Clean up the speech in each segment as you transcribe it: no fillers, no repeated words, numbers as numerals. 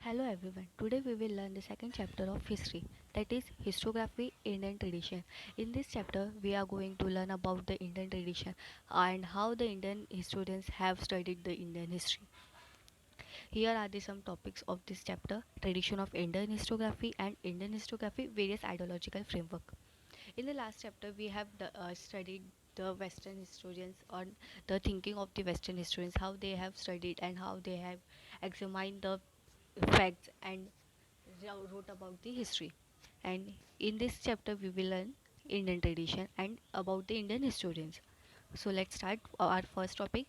Hello everyone. Today we will learn the second chapter of history, that is historiography Indian tradition. In this chapter we are going to learn about the Indian tradition and how the Indian historians have studied the Indian history. Here are the some topics of this chapter: tradition of Indian historiography and Indian historiography various ideological framework. In the last chapter we have studied the Western historians on the thinking of the Western historians, how they have studied and how they have examined the facts and wrote about the history. And in this chapter we will learn Indian tradition and about the Indian historians. So let's start our first topic,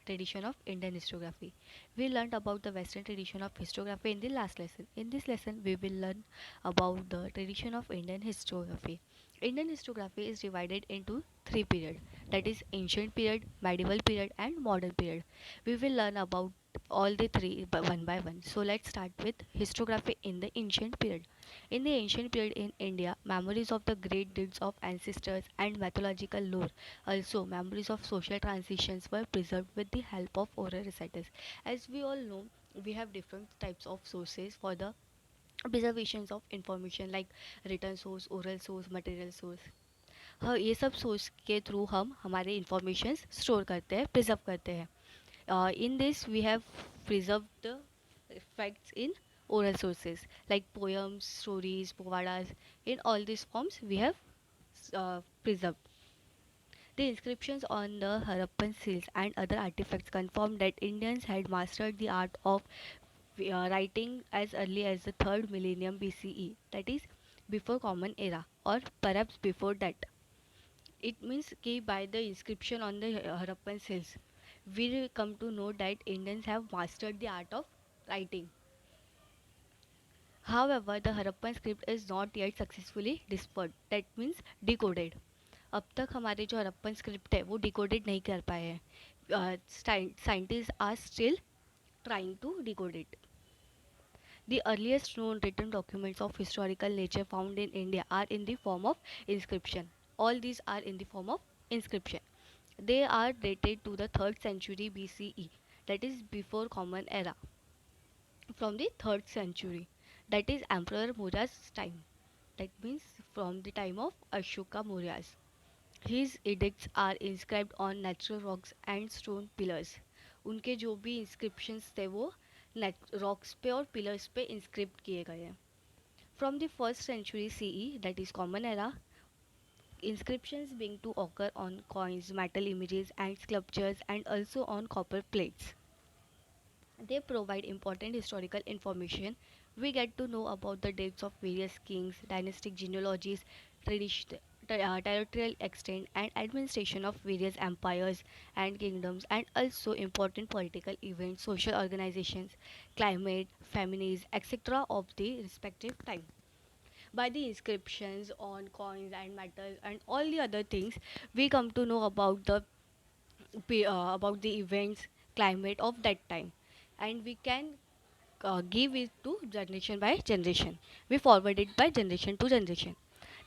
tradition of Indian historiography. We learned about the Western tradition of historiography in the last lesson. In this lesson we will learn about the tradition of Indian historiography. Indian historiography is divided into three periods, that is ancient period, medieval period and modern period. We will learn about all the three one by one. So let's start with historiography in the ancient period. In the ancient period in India, memories of the great deeds of ancestors and mythological lore, also memories of social transitions, were preserved with the help of oral recitals. As we all know, we have different types of sources for the preservations of information, like written source, oral source, material source. हाँ, ये सब source के through हम हमारे information store करते हैं, preserve करते हैं. In this we have preserved the facts in oral sources like poems, stories, povadas. In all these forms we have preserved. The inscriptions on the Harappan seals and other artifacts confirm that Indians had mastered the art of writing as early as the 3rd millennium BCE, that is before Common Era, or perhaps before that. It means that by the inscription on the Harappan seals, we come to know that Indians have mastered the art of writing. However, the Harappan script is not yet successfully deciphered, that means decoded. अब तक हमारे जो Harappan script है वो decoded नहीं कर पाए हैं. Scientists are still trying to decode it. The earliest known written documents of historical nature found in India are in the form of inscription. All these are in the form of inscription. They are dated to the 3rd century BCE, that is before Common Era. From the 3rd century, that is Emperor Maurya's time. That means from the time of Ashoka Maurya's. His edicts are inscribed on natural rocks and stone pillars. उनके जो भी inscriptions थे वो rocks पे और pillars पे inscribed किए गए हैं. From the 1st century CE, that is Common Era, inscriptions being to occur on coins, metal images and sculptures, and also on copper plates. They provide important historical information. We get to know about the dates of various kings, dynastic genealogies, territorial extent, and administration of various empires and kingdoms, and also important political events, social organizations, climate, famines, etc. of the respective time. By the inscriptions on coins and metals and all the other things, we come to know about the events, climate of that time, and we can give it to generation by generation. We forward it by generation to generation.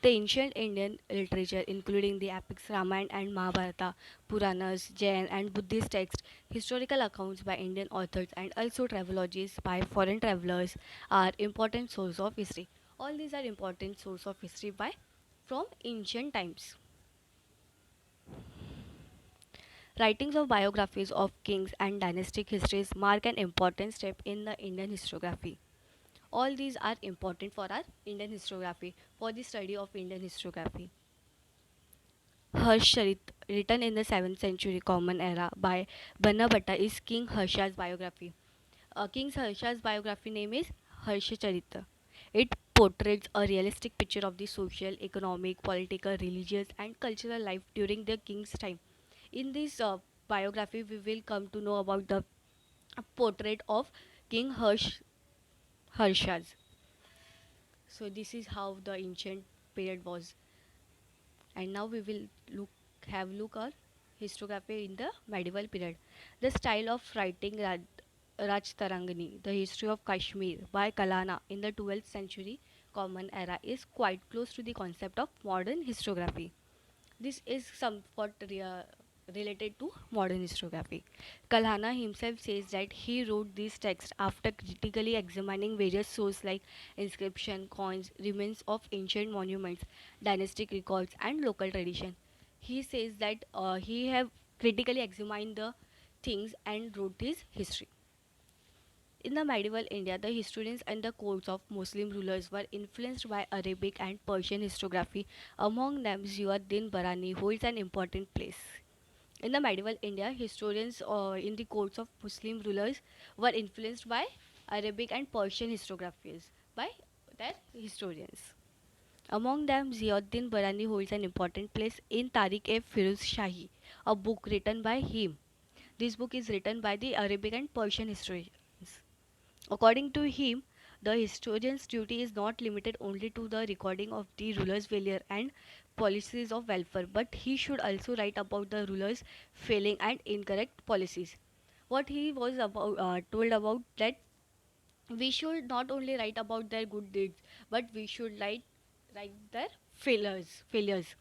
The ancient Indian literature, including the epics Ramayana and Mahabharata, Puranas, Jain and Buddhist texts, historical accounts by Indian authors, and also travelogies by foreign travelers, are important source of history. All these are important source of history by from ancient times. Writings of biographies of kings and dynastic histories mark an important step in the Indian historiography. All these are important for our Indian historiography, for the study of Indian historiography. Harsharit, written in the 7th century Common Era by Bannabhatta, is King Harsha's biography. King Harsha's biography name is Harshacharita. It portrays a realistic picture of the social, economic, political, religious, and cultural life during the king's time. In this biography, we will come to know about the portrait of King Harshas. So this is how the ancient period was. And now we will look at historiography in the medieval period. The style of writing Rajtarangani, the history of Kashmir by Kalana in the 12th century Common Era, is quite close to the concept of modern historiography. This is somewhat related to modern historiography. Kalhana himself says that he wrote these texts after critically examining various sources like inscription, coins, remains of ancient monuments, dynastic records, and local tradition. He says that he have critically examined the things and wrote his history. In the medieval India, the historians and the courts of Muslim rulers were influenced by Arabic and Persian historiography. Among them, Ziauddin Barani holds an important place. In the medieval India, historians in the courts of Muslim rulers were influenced by Arabic and Persian historiographies by their historians. Among them, Ziauddin Barani holds an important place in Tariq-e-Firuz Shahi, a book written by him. This book is written by the Arabic and Persian historians. According to him, the historian's duty is not limited only to the recording of the ruler's failure and policies of welfare, but he should also write about the ruler's failing and incorrect policies. What he was told about that we should not only write about their good deeds, but we should write their failures.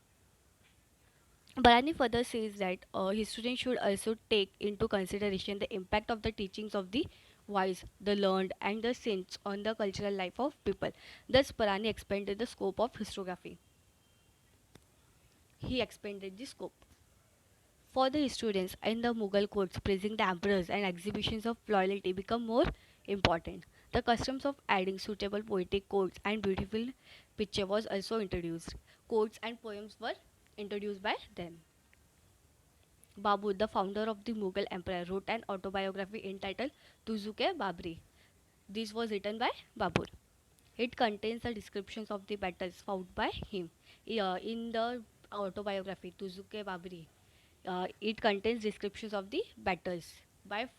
Barani further says that historians should also take into consideration the impact of the teachings of the wise, the learned, and the saints on the cultural life of people. Thus, Barani expanded the scope of historiography. He expanded the scope. For the historians in the Mughal courts, praising the emperors and exhibitions of loyalty become more important. The customs of adding suitable poetic quotes and beautiful picture was also introduced. Quotes and poems were introduced by them. Babur, the founder of the Mughal Empire, wrote an autobiography entitled Tuzuke Babri. This was written by Babur. It contains the descriptions of the battles fought by him. In the autobiography Tuzuke Babri, it contains descriptions of the battles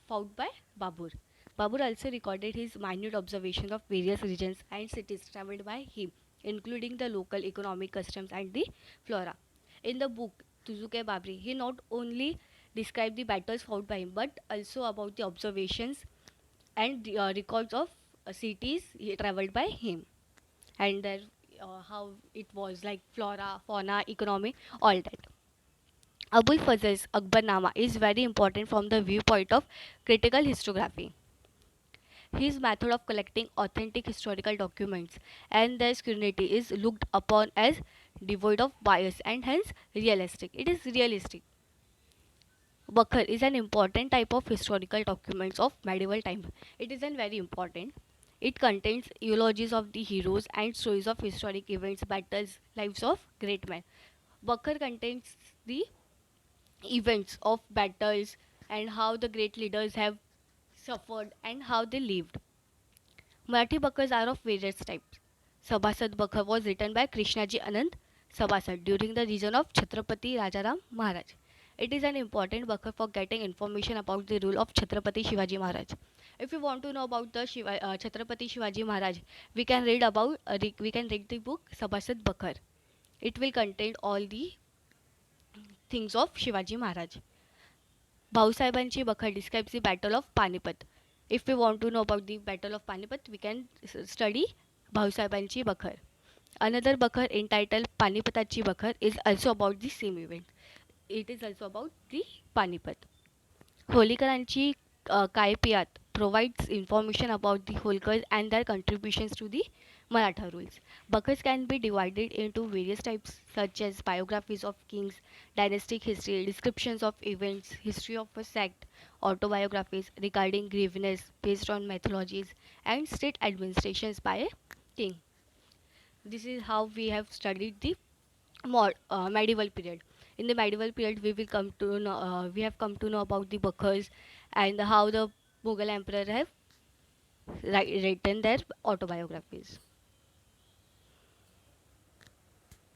fought by Babur. Babur also recorded his minute observations of various regions and cities traveled by him, including the local economic customs and the flora. In the book Tuzuke Babri, he not only described the battles fought by him but also about the observations and the records of cities he traveled by him and their, how it was like flora, fauna, economy, all that. Abul Fazl's Akbarnama is very important from the viewpoint of critical historiography. His method of collecting authentic historical documents and their scrutiny is looked upon as devoid of bias and hence realistic. It is realistic. Bakar is an important type of historical documents of medieval time. It is very important. It contains eulogies of the heroes and stories of historic events, battles, lives of great men. Bakar contains the events of battles and how the great leaders have suffered and how they lived. Marathi Bakars are of various types. Sabhasad Bakar was written by Krishnaji Anand Sabhasad during the reign of Chhatrapati Rajaram Maharaj. It is an important Bakar for getting information about the rule of Chhatrapati Shivaji Maharaj. If you want to know about the Chhatrapati Shivaji Maharaj, we can read the book Sabhasad Bakar. It will contain all the things of Shivaji Maharaj. Bhausahebanchi Bakar describes the Battle of Panipat. If we want to know about the Battle of Panipat, we can study Bhausahebanchi Bakar. Another Bakar entitled Panipatachi Bakar is also about the same event. It is also about the Panipat. Holikaranchi Kaipiyat provides information about the Holkars and their contributions to the Maratha rules. Bakars can be divided into various types such as biographies of kings, dynastic history, descriptions of events, history of a sect, autobiographies regarding grievances based on mythologies, and state administrations by a king. This is how we have studied the medieval period. In the medieval period, we have come to know about the Bakars and how the Mughal emperor have written their autobiographies.